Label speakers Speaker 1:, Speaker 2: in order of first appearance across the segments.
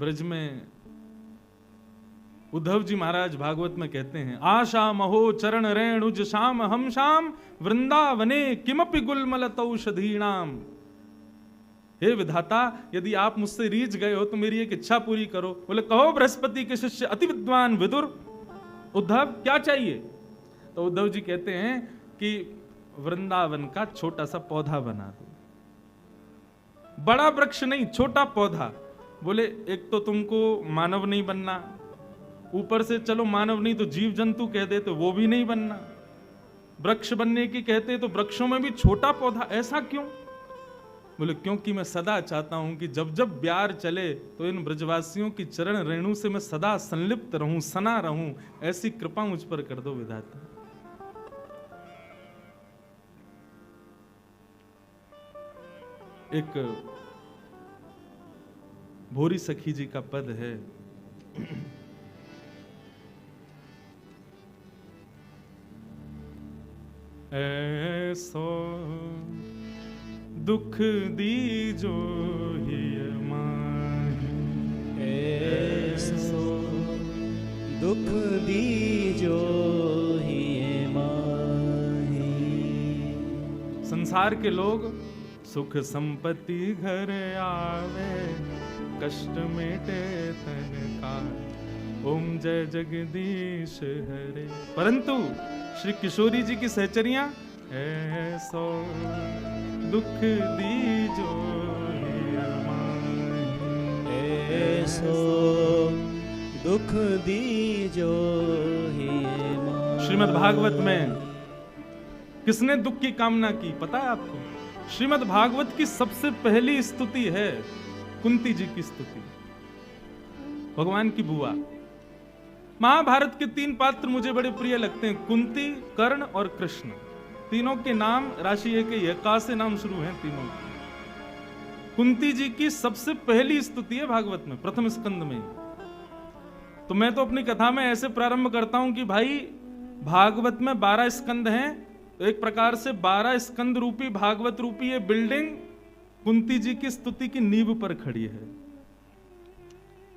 Speaker 1: ब्रज में उद्धव जी महाराज भागवत में कहते हैं, आशा महो चरण रेणुज श्याम हम श्याम वृंदावने किमपि गुलमलतौषधीणाम। हे विधाता, यदि आप मुझसे रीझ गए हो तो मेरी एक इच्छा पूरी करो। बोले कहो बृहस्पति के शिष्य अति विद्वान विदुर, उद्धव क्या चाहिए? तो उद्धव जी कहते हैं कि वृंदावन का छोटा सा पौधा बना दो, बड़ा वृक्ष नहीं, छोटा पौधा। बोले एक तो तुमको मानव नहीं बनना, ऊपर से चलो मानव नहीं तो जीव जंतु कह दे तो वो भी नहीं बनना, वृक्ष बनने की कहते तो वृक्षों में भी छोटा पौधा, ऐसा क्यों? बोले क्योंकि मैं सदा चाहता हूं कि जब जब ब्यार चले तो इन ब्रजवासियों की चरण रेणु से मैं सदा संलिप्त रहूं, सना रहूं, ऐसी कृपा मुझ पर कर दो विधाता। एक भोरी सखी जी का पद है, ऐसो दुख दीजो हिय माही,
Speaker 2: ऐसो दुख दीजो हिय माही।
Speaker 1: संसार के लोग सुख संपत्ति घर आवे, कष्ट मेटे तन का, ओम जय जगदीश हरे। परंतु श्री किशोरी जी की सहचरियां, ऐसो दुख दीजो हिय माही,
Speaker 2: ऐसो दुख दीजो हिय माही।
Speaker 1: श्रीमद् भागवत में किसने दुख की कामना की पता है आपको? श्रीमद् भागवत की सबसे पहली स्तुति है कुंती जी की स्तुति, भगवान की बुआ। महाभारत के 3 पात्र मुझे बड़े प्रिय लगते हैं, कुंती, कर्ण और कृष्ण। तीनों के नाम राशि एक ही है, का से नाम शुरू हैं तीनों के। कुंती जी की सबसे पहली स्तुति है भागवत में, प्रथम स्कंद में। तो मैं तो अपनी कथा में ऐसे प्रारंभ करता हूं कि भाई भागवत में 12 स्कंद हैं, तो एक प्रकार से 12 स्कंद रूपी भागवत रूपी ये बिल्डिंग कुंती जी की स्तुति की नींव पर खड़ी है।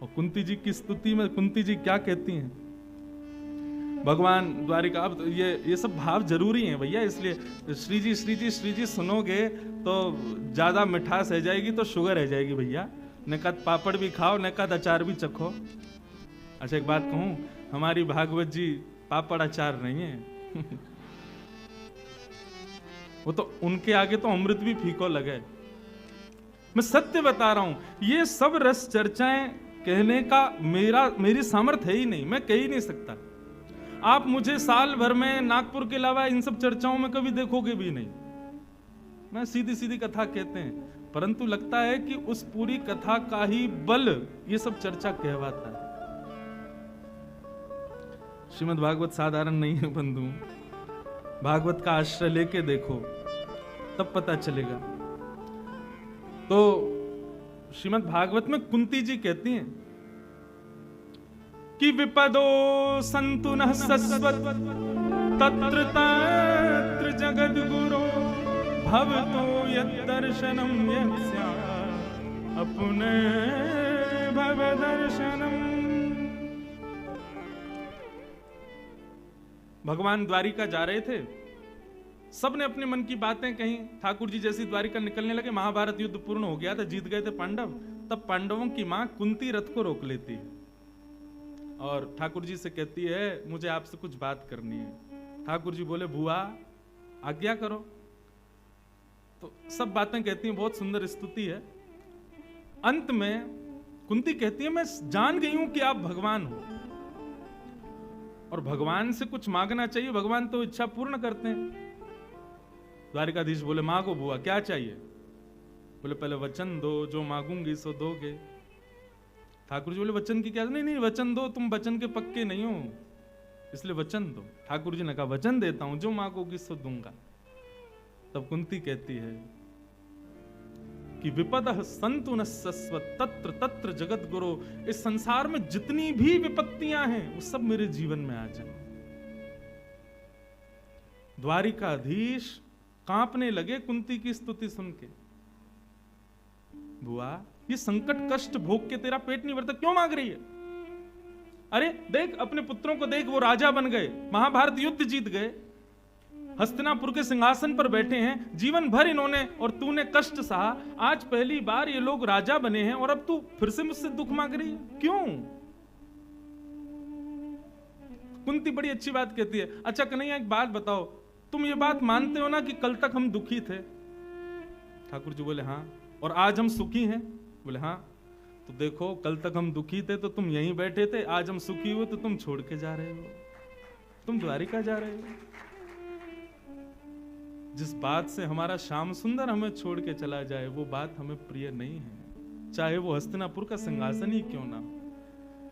Speaker 1: और कुंती जी की स्तुति में कुंती जी क्या कहती हैं? भगवान द्वारिका, अब तो ये सब भाव जरूरी हैं भैया, इसलिए श्री जी श्री जी श्री जी सुनोगे तो ज्यादा मिठास रह जाएगी, तो शुगर रह जाएगी भैया। नकद पापड़ भी खाओ, नकद अचार भी चखो। अच्छा एक बात कहूं, हमारी भागवत जी पापड़ अचार नहीं है वो तो उनके आगे तो अमृत भी फीको लगे। मैं सत्य बता रहा हूं, ये सब रस चर्चाएं कहने का मेरी सामर्थ्य है ही नहीं, मैं कह ही नहीं सकता। आप मुझे साल भर में नागपुर के अलावा इन सब चर्चाओं में कभी देखोगे भी नहीं। मैं सीधी सीधी कथा कहते हैं, परंतु लगता है कि उस पूरी कथा का ही बल ये सब चर्चा कहवाता है। श्रीमद् भागवत साधारण नहीं है बंधु, भागवत का आश्रय लेके देखो तब पता चलेगा। तो श्रीमद् भागवत में कुंती जी कहती हैं कि विपदो संतु नः सस्वत तत्र तत्र जगद्गुरो भवतो यद्दर्शनं यस्या अपने भव दर्शनम। भगवान द्वारिका जा रहे थे, सबने अपने मन की बातें कही। ठाकुर जी जैसी द्वारिका निकलने लगे, महाभारत युद्ध पूर्ण हो गया था, जीत गए थे पांडव। तब पांडवों की मां कुंती रथ को रोक लेती है और ठाकुर जी से कहती है मुझे आपसे कुछ बात करनी है। ठाकुर जी बोले बुआ आज्ञा करो। तो सब बातें कहती हैं, बहुत सुंदर स्तुति है। अंत में कुंती कहती है मैं जान गई हूं कि आप भगवान हो और भगवान से कुछ मांगना चाहिए, भगवान तो इच्छा पूर्ण करते हैं। द्वारिकाधीश बोले मांगो बुआ क्या चाहिए? बोले पहले वचन दो, जो मांगूंगी सो दोगे। ठाकुर जी बोले वचन की क्या? नहीं नहीं वचन दो, तुम वचन के पक्के नहीं हो इसलिए वचन दो। ठाकुर जी ने कहा वचन देता हूं, जो मांगोगी सो दूंगा। तब कुंती कहती है कि विपदः सन्तु न सस्वत तत्र तत्र जगत गुरो। इस संसार में जितनी भी विपत्तियां हैं वो सब मेरे जीवन में आ जाए। द्वारिकाधीश कांपने लगे कुंती की स्तुति सुन के। बुआ ये संकट कष्ट भोग के तेरा पेट नहीं भरता, क्यों मांग रही है? अरे देख अपने पुत्रों को देख, वो राजा बन गए, महाभारत युद्ध जीत गए, हस्तिनापुर के सिंहासन पर बैठे हैं, जीवन भर इन्होंने और तूने कष्ट सहा, आज पहली बार ये लोग राजा बने हैं और अब तू फिर से मुझसे दुख मांग रही है, क्यों? कुंती बड़ी अच्छी बात कहती है, अच्छा कन्हैया एक बात बताओ, तुम ये बात मानते हो ना कि कल तक हम दुखी थे? ठाकुर जी बोले हाँ। और आज हम सुखी हैं? बोले हाँ। तो देखो कल तक हम दुखी थे तो तुम यहीं बैठे थे, आज हम सुखी हुए तो तुम छोड़ के जा रहे हो, तुम द्वारिका जा रहे हो। जिस बात से हमारा श्याम सुंदर हमें छोड़ के चला जाए वो बात हमें प्रिय नहीं है, चाहे वो हस्तिनापुर का सिंहासन ही क्यों ना हो।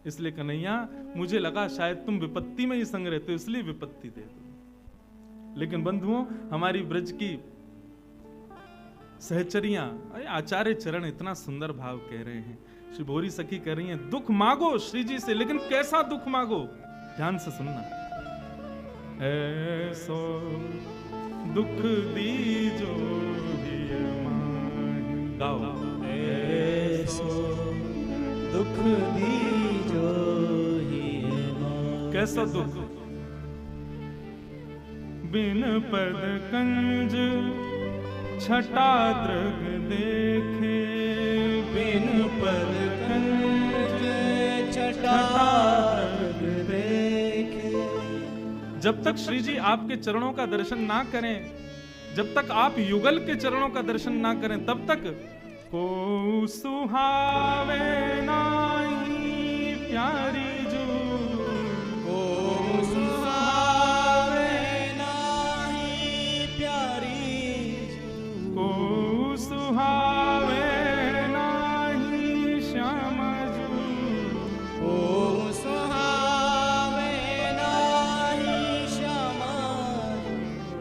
Speaker 1: इसलिए कन्हैया मुझे लगा शायद तुम विपत्ति में ही संग रहते हो, इसलिए विपत्ति दे दो। लेकिन बंधुओं, हमारी ब्रज की सहचरियां, आचार्य चरण इतना सुंदर भाव कह रहे हैं, श्री भोरी सखी कह रही हैं, दुख मांगो श्री जी से, लेकिन कैसा दुख मांगो? ध्यान से सुनना। ऐसो दुख दीजो हिय माहि, गाओ।
Speaker 2: ऐसो दुख दीजो हिय माहि।
Speaker 1: कैसा दुख? बिन पद कंज छटा दृग देखे,
Speaker 2: बिन पद कंज छटा दृग देखे।
Speaker 1: जब तक श्री जी आपके चरणों का दर्शन ना करें, जब तक आप युगल के चरणों का दर्शन ना करें, तब तक को सुहावे नाही प्यारी जू,
Speaker 2: को सुहावे नाही प्यारी जू,
Speaker 1: को सुहावे नाही श्याम जू,
Speaker 2: को सुहावे नाही श्याम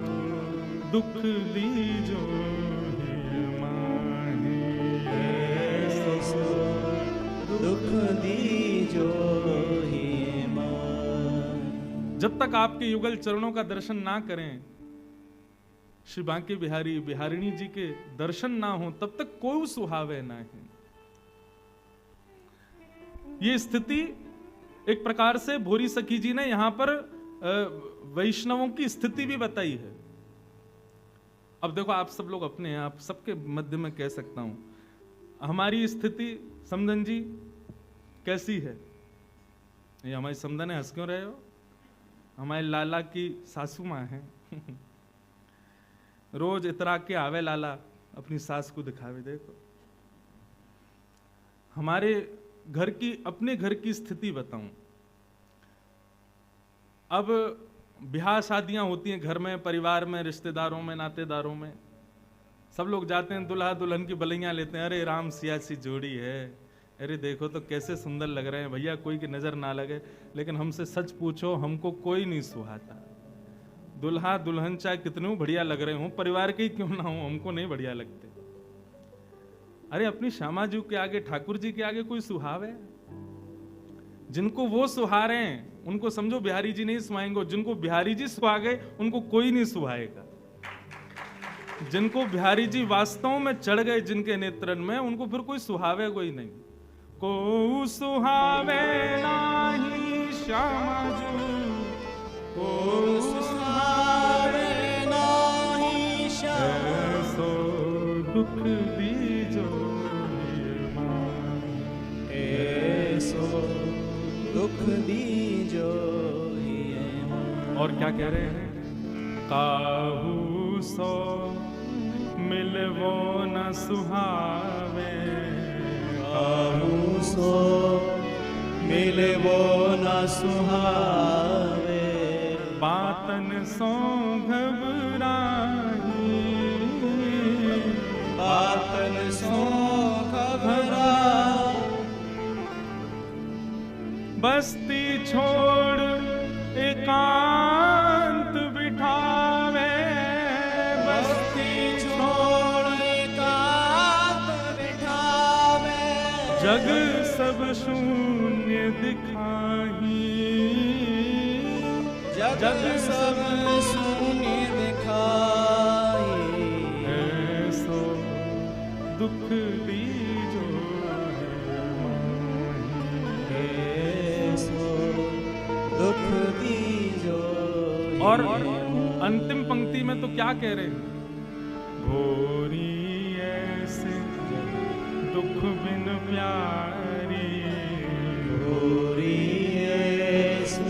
Speaker 2: जू।
Speaker 1: दुख दीजो हिय माहि,
Speaker 2: ऐसो दुख दीजो हिय माहि।
Speaker 1: जब तक आपके युगल चरणों का दर्शन ना करें, श्री बांके बिहारी बिहारिणी जी के दर्शन ना हो, तब तक कोई सुहावे ना है। ये स्थिति एक प्रकार से भोरी सखी जी ने यहां पर वैष्णवों की स्थिति भी बताई है। अब देखो आप सब लोग अपने, आप सबके मध्य में कह सकता हूं, हमारी स्थिति समदन जी कैसी है? ये हमारी समदन है, हंस क्यों रहे हो? हमारे लाला की सासू माँ है रोज इतरा के आवे लाला, अपनी सास को दिखावे। देखो हमारे घर की, अपने घर की स्थिति बताऊं। अब ब्याह शादियां होती हैं घर में, परिवार में, रिश्तेदारों में, नातेदारों में, सब लोग जाते हैं, दुल्हा दुल्हन की बलैया लेते हैं, अरे राम सिया सी जोड़ी है, अरे देखो तो कैसे सुंदर लग रहे हैं, भैया कोई की नजर ना लगे। लेकिन हमसे सच पूछो, हमको कोई नहीं सुहाता। दुल्हा दुल्हन चाहे कितने बढ़िया लग रहे हो, परिवार के ही क्यों ना हो, हमको नहीं बढ़िया लगते। अरे अपनी श्यामा जी के आगे, ठाकुर जी के आगे कोई सुहाव है? जिनको वो सुहा रहे हैं उनको समझो बिहारी जी नहीं सुहाएंगे, जिनको बिहारी जी सुहा गए उनको कोई नहीं सुहाएगा। जिनको बिहारी जी वास्तव में चढ़ गए जिनके नेत्रन में, उनको फिर कोई सुहावे कोई नहीं। को सुहावे नाही श्यामा जू, को
Speaker 2: सुहावे नाही श्याम,
Speaker 1: ऐसो दुख दीजो हिय माहि,
Speaker 2: ऐसो दुख दीजो हिय माहि।
Speaker 1: और क्या कह रहे हैं? काहू सो मिलवो न सुहावे,
Speaker 2: काहू सो मिलवो न सुहावे,
Speaker 1: बातन सो घबराही,
Speaker 2: बातन सो घबराही,
Speaker 1: बस्ती छोड़ एकांत बिठावे,
Speaker 2: बस्ती छोड़ एकांत बिठावे,
Speaker 1: जग सब शून्य दिखाही,
Speaker 2: जग सब शून्य दिखाई,
Speaker 1: ऐसो दुख दीजो और अंतिम पंक्ति में तो क्या कह रहे हैं? घोरी ऐसे दुख बिन प्यारी,
Speaker 2: घोरी ऐसे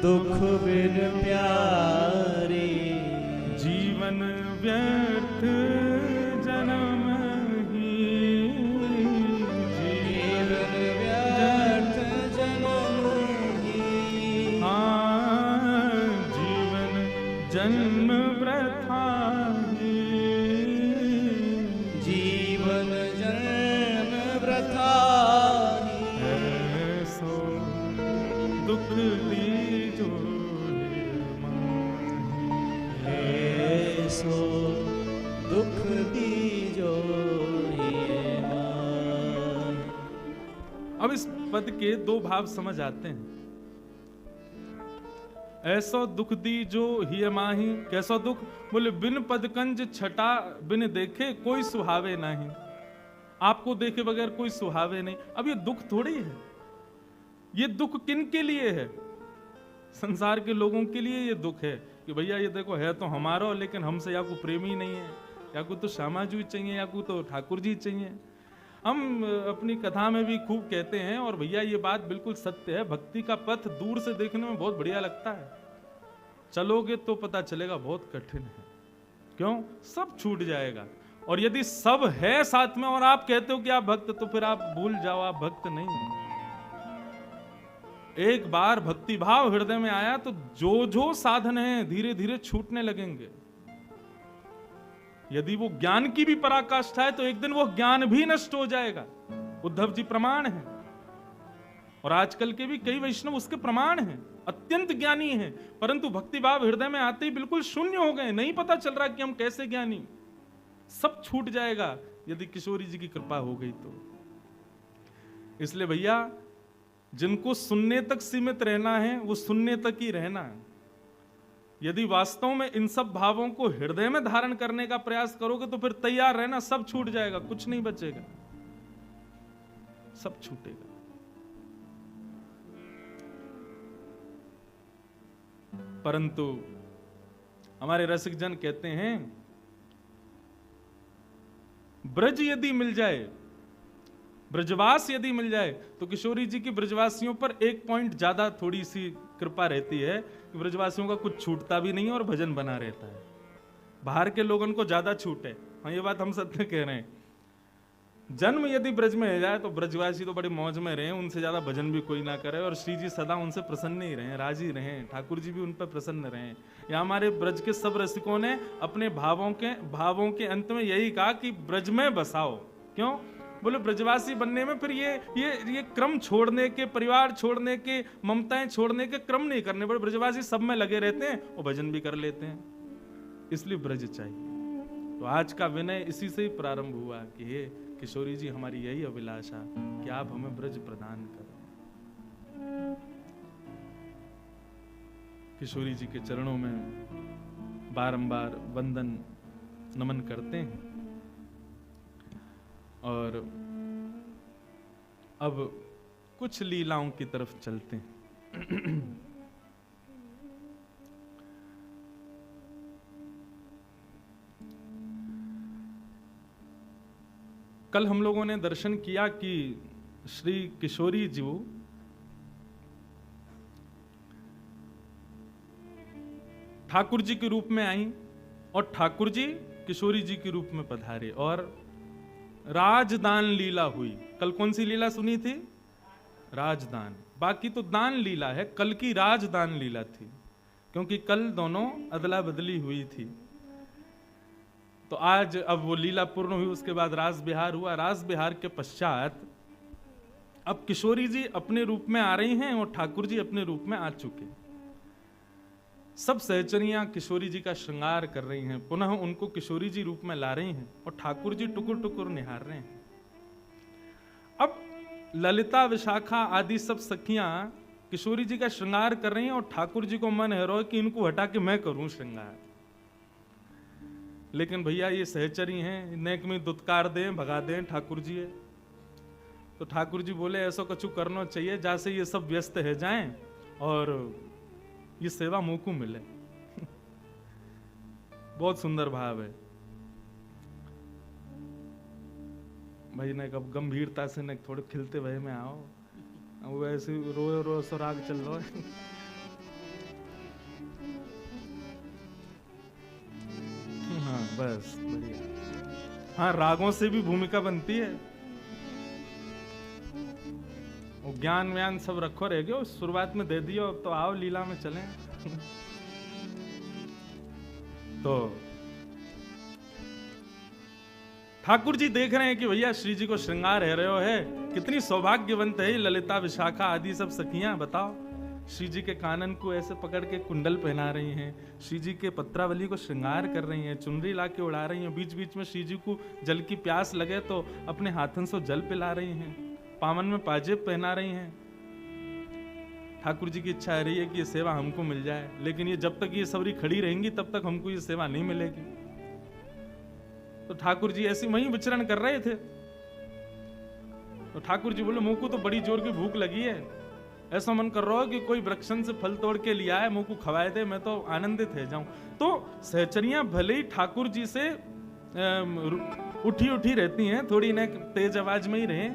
Speaker 2: दुख बिन प्यारी,
Speaker 1: जीवन व्यर्थ जन्म ही,
Speaker 2: जीवन व्यर्थ जन्म ही,
Speaker 1: हाँ जीवन जन्म वृथा ही,
Speaker 2: जीवन जन्म वृथा ही,
Speaker 1: ऐसो दुख दीजो
Speaker 2: ऐसो दुख दीजो हे माही।
Speaker 1: अब इस पद के दो भाव समझ आते हैं। ऐसो दुख दी जो हिय माही, कैसो दुख? बोले बिन पदकंज छटा बिन देखे कोई सुहावे नहीं। आपको देखे बगैर कोई सुहावे नहीं। अब ये दुख थोड़ी है, ये दुख किन के लिए है? संसार के लोगों के लिए ये दुख है कि भैया ये देखो है तो हमारा, लेकिन हमसे या कोई प्रेमी नहीं है, या कोई तो श्यामा जी चाहिए, या कोई तो ठाकुर जी चाहिए। हम अपनी कथा में भी खूब कहते हैं, और भैया ये बात बिल्कुल सत्य है। भक्ति का पथ दूर से देखने में बहुत बढ़िया लगता है, चलोगे तो पता चलेगा बहुत कठिन है। क्यों? सब छूट जाएगा। और यदि सब है साथ में और आप कहते हो कि आप भक्त, तो फिर आप भूल जाओ आप भक्त नहीं हो। एक बार भक्ति भाव हृदय में आया तो जो जो साधन है धीरे धीरे छूटने लगेंगे। यदि वो ज्ञान की भी पराकाष्ठा है तो एक दिन वो ज्ञान भी नष्ट हो जाएगा। उद्धव जी प्रमाण है, और आजकल के भी कई वैष्णव उसके प्रमाण हैं, अत्यंत ज्ञानी हैं, परंतु भक्ति भाव हृदय में आते ही बिल्कुल शून्य हो गए। नहीं पता चल रहा कि हम कैसे ज्ञानी। सब छूट जाएगा यदि किशोरी जी की कृपा हो गई तो। इसलिए भैया जिनको सुनने तक सीमित रहना है वो सुनने तक ही रहना है। यदि वास्तव में इन सब भावों को हृदय में धारण करने का प्रयास करोगे तो फिर तैयार रहना, सब छूट जाएगा, कुछ नहीं बचेगा, सब छूटेगा। परंतु हमारे रसिक जन कहते हैं ब्रज यदि मिल जाए, ब्रजवास यदि मिल जाए, तो किशोरी जी की ब्रजवासियों पर एक पॉइंट ज्यादा थोड़ी सी कृपा रहती है कि ब्रजवासियों का कुछ छूटता भी नहीं है और भजन बना रहता है। बाहर के लोगों को ज्यादा छूट है। हाँ, ये बात हम सत्य कह रहे हैं। जन्म यदि ब्रज में हो जाए तो ब्रजवासी तो बड़े मौज में रहे, उनसे ज्यादा भजन भी कोई ना करे, और श्री जी सदा उनसे प्रसन्न ही रहे, राजी रहे, ठाकुर जी भी उन पर प्रसन्न रहे। या हमारे ब्रज के सब रसिकों ने अपने भावों के अंत में यही कहा कि ब्रज में बसाओ। क्यों? बोले ब्रजवासी बनने में फिर ये क्रम छोड़ने के, परिवार छोड़ने के, ममताएं छोड़ने के क्रम नहीं करने पड़े। ब्रजवासी सब में लगे रहते हैं और भजन भी कर लेते हैं, इसलिए ब्रज चाहिए। तो आज का विनय इसी से ही प्रारंभ हुआ कि हे किशोरी जी, हमारी यही अभिलाषा कि आप हमें ब्रज प्रदान करें। किशोरी जी के चरणों में बारंबार वंदन नमन करते हैं। और अब कुछ लीलाओं की तरफ चलते हैं। कल हम लोगों ने दर्शन किया कि श्री किशोरी जी ठाकुर जी के रूप में आई और ठाकुर जी किशोरी जी के रूप में पधारे और राजदान लीला हुई। कल कौन सी लीला सुनी थी? राजदान। बाकी तो दान लीला है, कल की राजदान लीला थी, क्योंकि कल दोनों अदला बदली हुई थी। तो आज अब वो लीला पूर्ण हुई, उसके बाद रास बिहार हुआ। रास बिहार के पश्चात अब किशोरी जी अपने रूप में आ रही हैं और ठाकुर जी अपने रूप में आ चुके। सब सहचरियां किशोरी जी का श्रृंगार कर रही हैं, पुनः उनको किशोरी जी रूप में ला रही हैं और ठाकुर जी टुकुर टुकुर निहार रहे हैं। अब ललिता, विशाखा आदि सब सखियां किशोरी जी का श्रृंगार कर रही हैं और ठाकुर जी को मन है रो कि इनको हटा के मैं करूं श्रृंगार। लेकिन भैया ये सहचरी हैं, नेक में दुत्कार दें, भगा दें ठाकुर जी है। तो ठाकुर जी बोले ऐसा कछु करना चाहिए जैसे ये सब व्यस्त है जाएं और ये सेवा मुंह को मिले। बहुत सुंदर भाव है भाई ने कब गंभीरता से न थोड़े खिलते भय में आओ, वो ऐसे रोए रो सुराग चल रहा है। हाँ बस बढ़िया। हाँ रागों से भी भूमिका बनती है, वो ज्ञान व्यान सब रखो रह गयो, शुरुआत में दे दियो, अब तो आओ लीला में चलें। तो ठाकुर जी देख रहे हैं कि भैया श्री जी को श्रृंगार है रहे है, कितनी सौभाग्यवंत है ललिता विशाखा आदि सब सखियां। बताओ श्री जी के कानन को ऐसे पकड़ के कुंडल पहना रही हैं, श्री जी के पत्रावली को श्रृंगार कर रही हैं, चुनरी ला के उड़ा रही हैं, बीच बीच में श्री जी को जल की प्यास लगे तो अपने हाथों से जल पिला रही हैं, पावन में पाजेब पहना रही हैं। ठाकुर जी की इच्छा है रही है कि ये सेवा हमको मिल जाए, लेकिन ये जब तक ये सबरी खड़ी रहेंगी तब तक हमको ये सेवा नहीं मिलेगी। तो ठाकुर जी ऐसे वहीं विचरण कर रहे थे, तो ठाकुर जी बोले मुंह को तो बड़ी जोर की भूख लगी है, ऐसा मन कर रहा हो कि कोई वृक्षण से फल तोड़ के लिया है, मुंह को खवाए दे, मैं तो आनंदित है जाऊं। तो सहचरियां भले ही ठाकुर जी से उठी उठी रहती हैं, थोड़ी न तेज आवाज में ही रहे,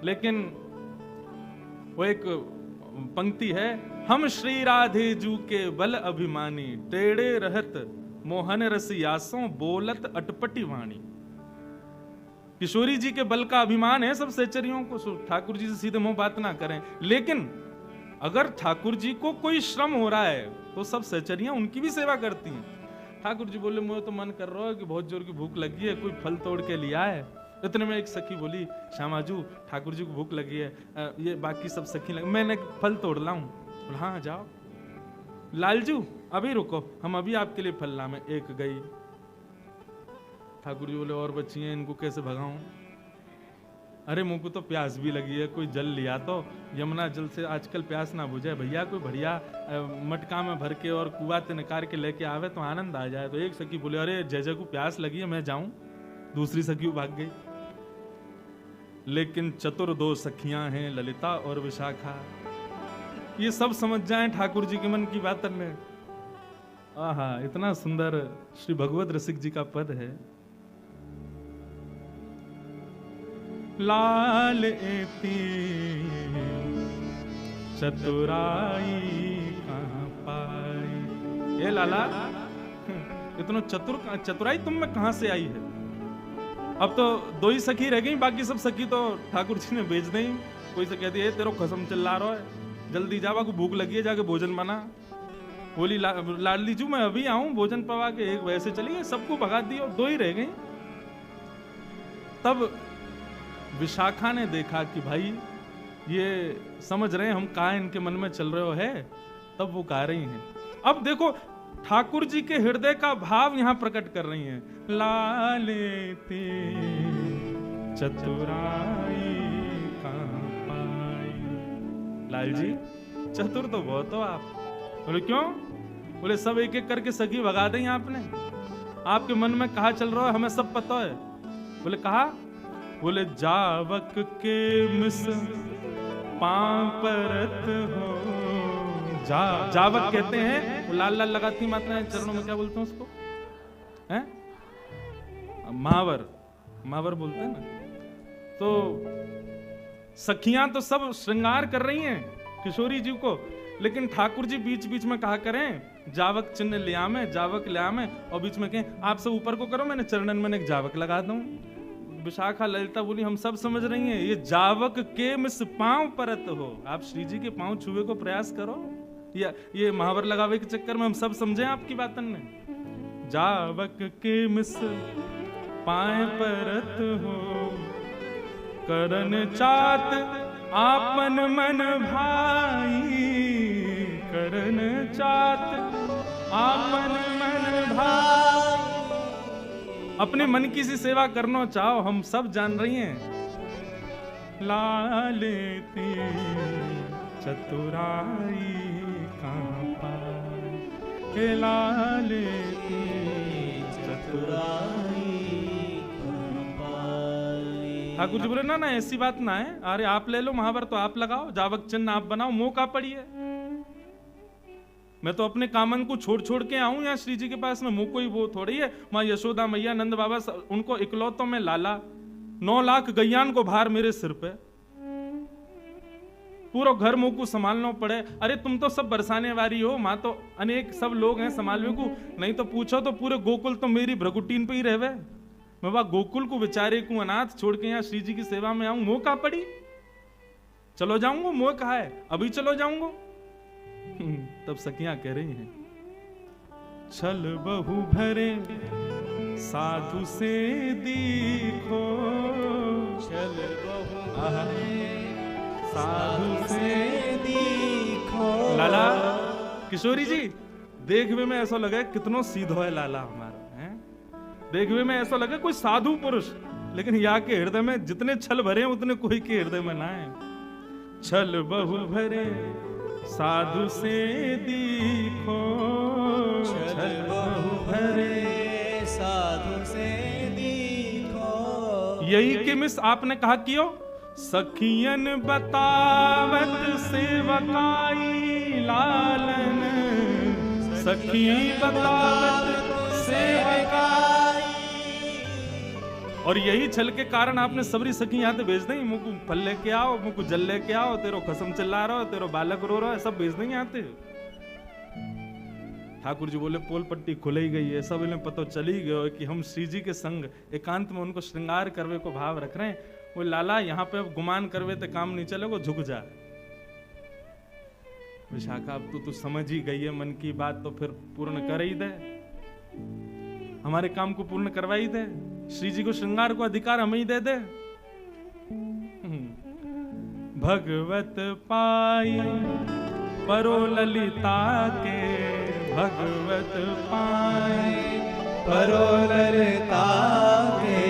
Speaker 1: लेकिन वो एक पंक्ति है, हम श्री राधे जू के बल अभिमानी, टेढ़े रहत मोहन रसियासों बोलत अटपटी वाणी। किशोरी जी के बल का अभिमान है सब सहचरियों को, ठाकुर जी से सीधे मुंह बात ना करें, लेकिन अगर ठाकुर जी को कोई श्रम हो रहा है तो सब सहचरियां उनकी भी सेवा करती हैं। ठाकुर जी बोले मुझे तो मन कर रहा है कि बहुत जोर की भूख लगी है, कोई फल तोड़ के लिया है। इतने में एक सखी बोली, श्यामाजू ठाकुर जी को भूख लगी है, ये बाकी सब सखी लगी, मैंने फल तोड़ लाऊं? हाँ जाओ। लालजू अभी रुको, हम अभी आपके लिए फल लाएं। एक गई, ठाकुर जी बोले और बच्ची हैं, इनको कैसे भगाऊं? अरे मुंह को तो प्यास भी लगी है, कोई जल लिया तो, यमुना जल से आजकल प्यास ना बुझे भैया, कोई बढ़िया मटका में भर के और कुआं से निकाल के लेके आवे तो आनंद आ जाए। तो एक सखी बोले अरे जय जय को प्यास लगी है, मैं जाऊं? दूसरी सखी भाग गई। लेकिन चतुर दो सखियां हैं, ललिता और विशाखा, ये सब समझ जाएं ठाकुर जी के मन की बात में। आहा इतना सुंदर श्री भगवत रसिक जी का पद है, लाल एती चतुराई कहां पाई। ये लाला इतना चतुराई तुम में कहां से आई है? अब तो दो ही सखी रह गई, बाकी सब सखी तो ठाकुर जी ने बेच दी। कोई से कहती है तेरो कसम चिल्ला रहा है, जल्दी जावा को भूख लगी है, जाके भोजन बना। बोली लाडली जू मैं अभी आऊं, भोजन पवा के एक वैसे चली गई, सबको भगा दी और दो ही रह गई। तब विशाखा ने देखा कि भाई ये समझ रहे हैं हम कहा इनके मन में चल रहे हो है, तब वो गा रही हैं। अब देखो ठाकुर जी के हृदय का भाव यहां प्रकट कर रही हैं, लाले ते चतुराई कहां पाई। लाल जी चतुर तो बहुत हो आप। बोले क्यों? बोले सब एक एक करके सखी भगा दें आपने, आपके मन में कहा चल रहा है हमें सब पता है। बोले कहा? बोले जावक के मिस पांव परत हो। जावक कहते हैं वो लाल लाल लगाती मात्राएं चरणों में, क्या बोलते हैं उसको? हैं? महावर, महावर बोलते हैं ना। तो सखियां तो सब श्रृंगार कर रही हैं किशोरी जी को, लेकिन ठाकुर जी बीच बीच में कहा करें जावक चिन्ह ले आमे, जावक ले आमे, और बीच में कहें आप सब ऊपर को करो, मैंने चरणन में एक जावक लगा दूं। विशाखा ललिता बोली हम सब समझ रही हैं, ये जावक के मिस पांव परत हो, आप श्री जी के पांव छुए को प्रयास करो, या ये महावर लगावे के चक्कर में हम सब समझे आपकी बातन में। जावक के मिस पांव परत हो, करन चात आपन मन भाई, करन चात आपन मन भाई। अपने मन की सी सेवा करना चाहो, हम सब जान रही हैं। लाले ते चतुराई कहां पाई, लाले ते चतुराई कहां पाई। ठाकुर जी बोले ना ना ऐसी बात ना है, अरे आप ले लो महावर तो आप लगाओ, जावक चिन्ह आप बनाओ, मुंह का पड़ी है। मैं तो अपने कामन को छोड़ छोड़ के आऊं यहाँ श्री जी के पास में, मुंह कोई वो थोड़ी है। माँ यशोदा मैया नंद बाबा उनको इकलौतों में लाला, 9 लाख गैयान को भार मेरे सिर पे, पूरा घर मुंह को संभालना पड़े। अरे तुम तो सब बरसाने वाली हो, माँ तो अनेक सब लोग हैं संभालने को, नहीं तो पूछो तो पूरे गोकुल तो मेरी भ्रगुटीन पे ही रहवे। मैं वह गोकुल को बेचारे को अनाथ छोड़ के यहाँ श्री जी की सेवा में आऊं, मोह कहाँ पड़ी? चलो जाऊंगा, मोह कहा है, अभी चलो जाऊंगा। तब सखियां कह रही हैं, छल बहु भरे साधु से दीखो,
Speaker 2: चल बहु भरे
Speaker 1: साधु
Speaker 2: से दीखो।
Speaker 1: लाला किशोरी जी, देखने में ऐसा लगे कितनो सीधो है लाला हमारा, है देखने में ऐसा लगे कोई साधु पुरुष, लेकिन यहाँ के हृदय में जितने छल भरे हैं उतने कोई के हृदय में ना है। छल बहु भरे साधु से दीखो,
Speaker 2: छल बहु भरे साधु से दीखो।
Speaker 1: यही कि मिस आपने कहा कियो, सखियन बतावत सेवकाई लालन, सखी बतावत सेवकाई। और यही छल के कारण आपने सबरी सखी यहाँ पे भेज दें, मुझको फल लेके आओ, मुझको जल लेके आओ, तेरो कसम चिल्ला रहा हो, तेरो बालक रो रहा है, सब भेज देंगे आते। ठाकुर जी बोले पोल पट्टी खुल ही गई है, सब इन्हें पता चली गया कि हम श्री जी के संग एकांत में उनको श्रृंगार करवे को भाव रख रहे हैं। वो लाला यहाँ पे अब गुमान करवे तो काम नहीं चलेगा, झुक जा। विशाखा अब तू समझ ही गई है मन की बात, तो फिर पूर्ण कर ही दे, हमारे काम को पूर्ण करवा ही दे, श्री जी को श्रृंगार को अधिकार हमें ही दे दे। भगवत पाई परो ललिता के, भगवत पाई
Speaker 2: परो ललिता के।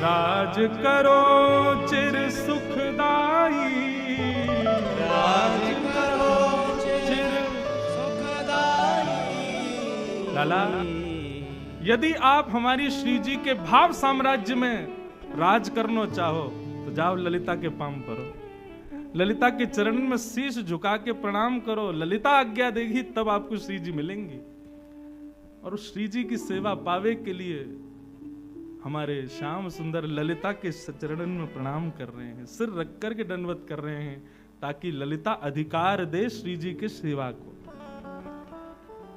Speaker 1: राज करो चिर सुखदाई,
Speaker 2: राज करो चिर सुखदाई।
Speaker 1: लाला यदि आप हमारी श्री जी के भाव साम्राज्य में राज करना चाहो तो जाओ ललिता के पांव परो, ललिता के चरण में शीश झुका के प्रणाम करो, ललिता आज्ञा देगी तब आपको श्री जी मिलेंगी। और श्री जी की सेवा पावे के लिए हमारे श्याम सुंदर ललिता के चरणन में प्रणाम कर रहे हैं, सिर रख कर के दंडवत कर रहे हैं, ताकि ललिता अधिकार दे श्री जी के सेवा को।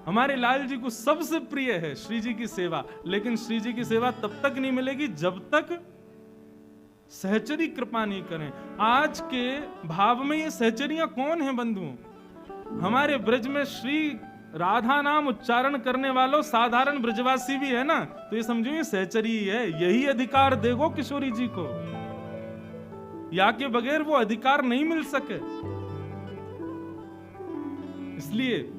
Speaker 1: हमारे लाल जी को सबसे प्रिय है श्री जी की सेवा, लेकिन श्री जी की सेवा तब तक नहीं मिलेगी जब तक सहचरी कृपा नहीं करें। आज के भाव में ये सहचरियां कौन है बंधुओं? हमारे ब्रज में श्री राधा नाम उच्चारण करने वालों साधारण ब्रजवासी भी है ना, तो ये समझो ये सहचरी है, यही अधिकार देगो किशोरी जी को, या के बगैर वो अधिकार नहीं मिल सके। इसलिए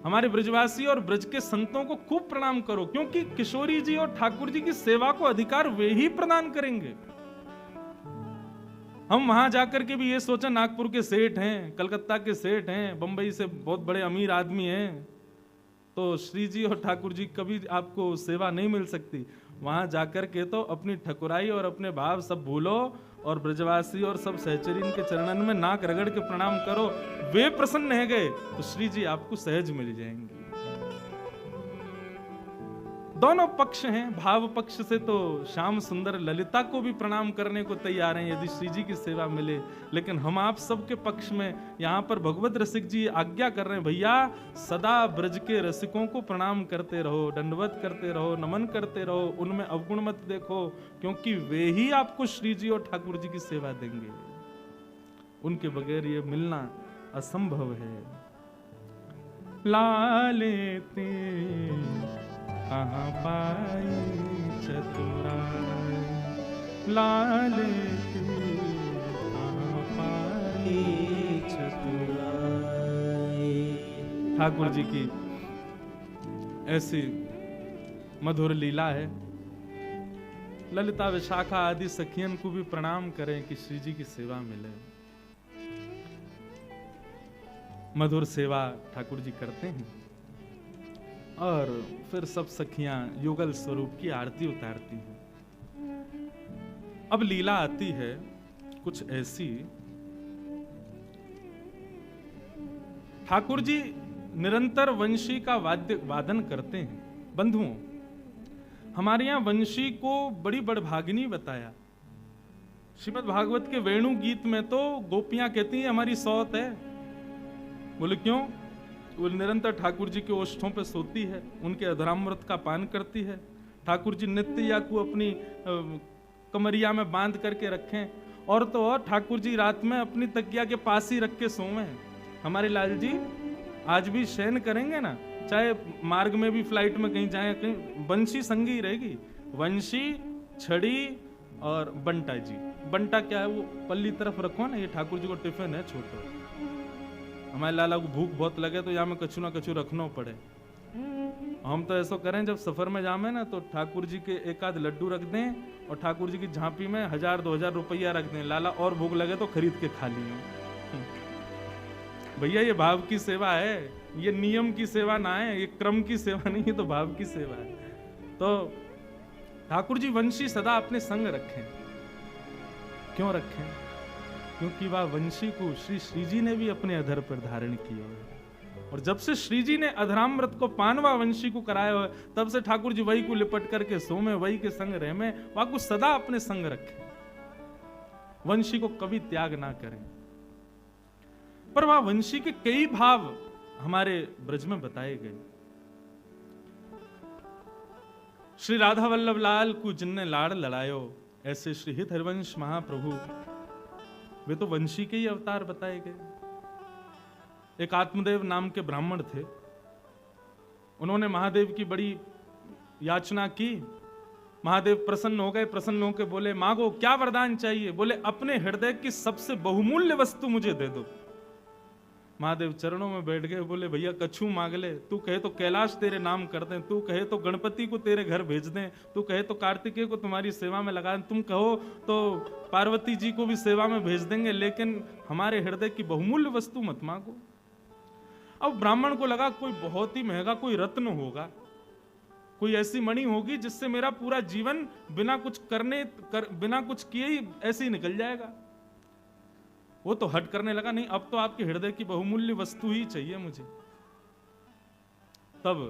Speaker 1: हमारे ब्रजवासी और ब्रज के संतों को खूब प्रणाम करो, क्योंकि किशोरी जी और ठाकुर जी की सेवा को अधिकार वे ही प्रदान करेंगे। हम वहां जाकर के भी ये सोचा नागपुर के सेठ हैं, कलकत्ता के सेठ हैं, बंबई से बहुत बड़े अमीर आदमी हैं, तो श्री जी और ठाकुर जी कभी आपको सेवा नहीं मिल सकती। वहां जाकर के तो अपनी ठकुराई और अपने भाव सब भूलो और ब्रजवासी और सब सहचरीन के चरणन में नाक रगड़ के प्रणाम करो, वे प्रसन्न है गए तो श्री जी आपको सहज मिल जाएंगे। दोनों पक्ष हैं, भाव पक्ष से तो श्याम सुंदर ललिता को भी प्रणाम करने को तैयार हैं यदि श्री जी की सेवा मिले, लेकिन हम आप सबके पक्ष में यहाँ पर भगवत रसिक जी आज्ञा कर रहे हैं, भैया सदा ब्रज के रसिकों को प्रणाम करते रहो, दंडवत करते रहो, नमन करते रहो, उनमें अवगुण मत देखो, क्योंकि वे ही आपको श्री जी और ठाकुर जी की सेवा देंगे, उनके बगैर ये मिलना असंभव है। लालेते कहाँ पाई चतुराई, लालेते कहाँ पाई चतुराई। ठाकुर जी की ऐसी मधुर लीला है। ललिता विशाखा आदि सखियन को भी प्रणाम करें कि श्री जी की सेवा मिले। मधुर सेवा ठाकुर जी करते हैं और फिर सब सखियां युगल स्वरूप की आरती उतारती हैं। अब लीला आती है कुछ ऐसी, ठाकुर जी निरंतर वंशी का वादन करते हैं। बंधुओं, हमारे यहाँ वंशी को बड़ी बड़भागिनी बताया। श्रीमद् भागवत के वेणु गीत में तो गोपियां कहती हैं हमारी सौत है। बोले क्यों? वो निरंतर ठाकुर जी के ओष्ठों पे सोती है, उनके अधरामृत का पान करती है। ठाकुर जी नित्य या को अपनी कमरिया में बांध करके रखें, और तो और ठाकुर जी रात में अपनी तकिया के पास ही रख के सोवे। हमारे लाल जी आज भी शयन करेंगे ना, चाहे मार्ग में भी फ्लाइट में कहीं जाए, कहीं वंशी संगी ही रहेगी। वंशी, छड़ी और बंटा जी। बंटा क्या है? वो पल्ली तरफ रखो ना, ये ठाकुर जी को टिफिन है छोटा। हमारे लाला को भूख बहुत लगे तो यहाँ में कछु ना कछु रखना पड़े। हम तो ऐसा करें, जब सफर में जामे ना तो ठाकुर जी के एक आध लड्डू रख दें और ठाकुर जी की झांपी में 1000-2000 रुपया रख दें। लाला और भूख लगे तो खरीद के खा लियो। भैया ये भाव की सेवा है, ये नियम की सेवा ना है, ये क्रम की सेवा नहीं है, तो भाव की सेवा है। तो ठाकुर जी वंशी सदा अपने संग रखें। क्यों रखें? क्योंकि वह वंशी को श्री जी ने भी अपने अधर पर धारण किया है। और जब से श्री जी ने अधरामृत को पानवा वंशी को कराया हो, तब से ठाकुर जी वही को लिपट करके सोमे, वही के संग रह में, वह को सदा अपने संग रखें। वंशी को कभी त्याग ना करें। पर वह वंशी के कई भाव हमारे ब्रज में बताए गए। श्री राधा वल्लभ लाल को जिनने लाड़ लड़ायो, ऐसे श्री हित हरिवंश महाप्रभु, वे तो वंशी के ही अवतार बताए गए। एक आत्मदेव नाम के ब्राह्मण थे। उन्होंने महादेव की बड़ी याचना की। महादेव प्रसन्न हो गए। प्रसन्न होकर बोले, मांगो, क्या वरदान चाहिए? बोले, अपने हृदय की सबसे बहुमूल्य वस्तु मुझे दे दो। महादेव चरणों में बैठ गए। बोले, भैया कछु मांग ले। तू कहे तो कैलाश तेरे नाम कर दें, तू कहे तो गणपति को तेरे घर भेज दें, तू कहे तो कार्तिकेय को तुम्हारी सेवा में लगा दें, तुम कहो तो पार्वती जी को भी सेवा में भेज देंगे, लेकिन हमारे हृदय की बहुमूल्य वस्तु मत मांगो। अब ब्राह्मण को लगा कोई बहुत ही महंगा कोई रत्न होगा, कोई ऐसी मणि होगी जिससे मेरा पूरा जीवन बिना कुछ बिना कुछ किए ही ऐसे ही निकल जाएगा। वो तो हट करने लगा, नहीं अब तो आपके हृदय की बहुमूल्य वस्तु ही चाहिए मुझे। तब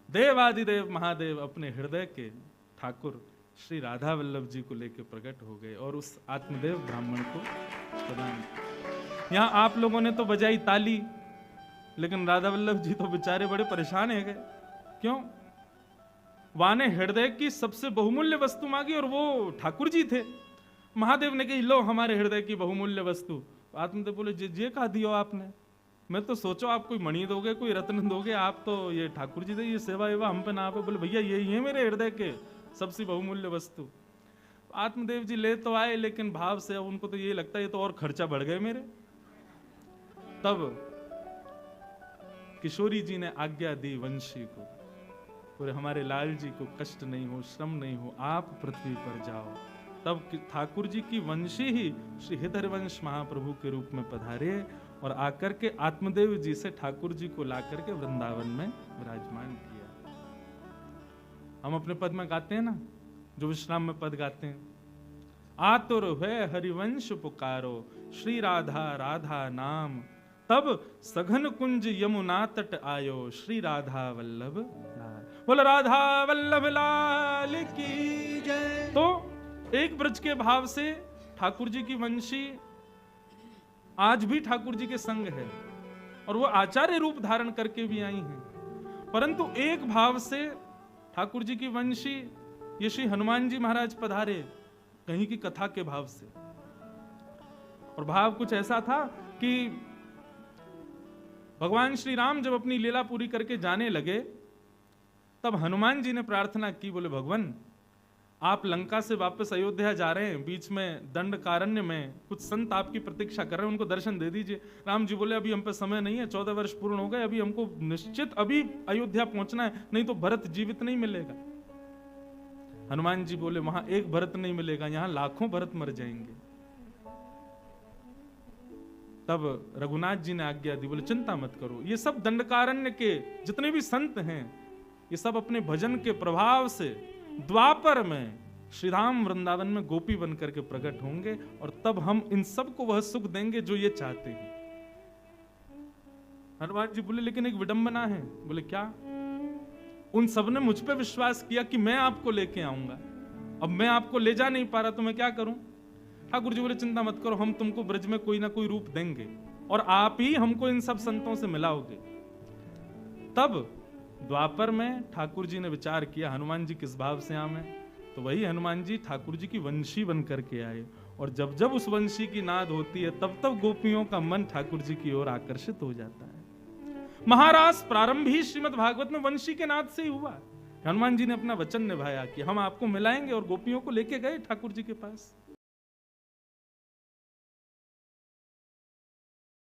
Speaker 1: देवादिदेव महादेव अपने हृदय के ठाकुर श्री राधा वल्लभ जी को लेकर प्रकट हो गए और उस आत्मदेव ब्राह्मण को प्रदान किया। यहां आप लोगों ने तो बजाई ताली, लेकिन राधा वल्लभ जी तो बेचारे बड़े परेशान है गए। क्यों? वाने हृदय की सबसे बहुमूल्य वस्तु मांगी और वो ठाकुर जी थे। महादेव ने कही, लो हमारे हृदय की बहुमूल्य वस्तु। आत्मदेव बोले, जे कहा दियो आपने? मैं तो सोचो आप कोई मणि दोगे, कोई रत्न दोगे, आप तो ये ठाकुर जी दे, ये सेवा एवा हम पे ना पे। बोले, भैया ये मेरे हृदय के सबसे बहुमूल्य वस्तु। आत्मदेव जी ले तो आए, लेकिन भाव से उनको तो ये लगता है ये तो और खर्चा बढ़ गए मेरे। तब किशोरी जी ने आज्ञा दी वंशी को, बोले हमारे लाल जी को कष्ट नहीं हो, श्रम नहीं हो, आप पृथ्वी पर जाओ। तब ठाकुर जी की वंशी ही श्री हित हरिवंश महाप्रभु के रूप में पधारे और आकर के आत्मदेव जी से ठाकुर जी को ला करके वृंदावन में विराजमान किया। हम अपने पद में गाते हैं ना, जो विश्राम में पद गाते हैं, आतुर है हरिवंश पुकारो, श्री राधा राधा नाम, तब सघन कुंज यमुना तट आयो, श्री राधा वल्लभ लाल। बोल राधा वल्लभ लाल की जय। तो एक ब्रज के भाव से ठाकुर जी की वंशी आज भी ठाकुर जी के संग है और वो आचार्य रूप धारण करके भी आई हैं। परंतु एक भाव से ठाकुर जी की वंशी ये श्री हनुमान जी महाराज पधारे कहीं की कथा के भाव से। और भाव कुछ ऐसा था कि भगवान श्री राम जब अपनी लीला पूरी करके जाने लगे, तब हनुमान जी ने प्रार्थना की, बोले भगवान आप लंका से वापस अयोध्या जा रहे हैं, बीच में दंडकारण्य में कुछ संत आपकी प्रतीक्षा कर रहे हैं, उनको दर्शन दे दीजिए। राम जी बोले अभी हम पे समय नहीं है, 14 वर्ष पूर्ण हो गए, अभी हमको निश्चित अभी अयोध्या पहुंचना है, नहीं तो भरत जीवित नहीं मिलेगा। हनुमान जी बोले वहां एक भरत नहीं मिलेगा, यहां लाखों भरत मर जाएंगे। तब रघुनाथ जी ने आज्ञा दी, बोले चिंता मत करो, ये सब दंडकारण्य के जितने भी संत हैं ये सब अपने भजन के प्रभाव से द्वापर में श्री राम वृंदावन में गोपी बन करके प्रकट होंगे और तब हम इन सब को वह सुख देंगे जो ये चाहते हैं। हनुमान जी बोले लेकिन एक विडंबना है। बोले क्या? उन सब ने मुझ पे विश्वास किया कि मैं आपको लेके आऊंगा, अब मैं आपको ले जा नहीं पा रहा तो मैं क्या करूं? ठाकुर जी बोले चिंता मत करो, हम तुमको ब्रज में कोई ना कोई रूप देंगे और आप ही हमको इन सब संतों से मिलाओगे। तब द्वापर में ठाकुर जी ने विचार किया हनुमान जी किस भाव से आवे, तो वही हनुमान जी ठाकुर जी की वंशी बन करके आए। और जब जब उस वंशी की नाद होती है तब तब गोपियों का मन ठाकुर जी की ओर आकर्षित हो जाता है। महाराज प्रारंभ ही श्रीमद् भागवत में वंशी के नाद से ही हुआ। हनुमान जी ने अपना वचन निभाया कि हम आपको मिलाएंगे और गोपियों को लेके गए ठाकुर जी के पास।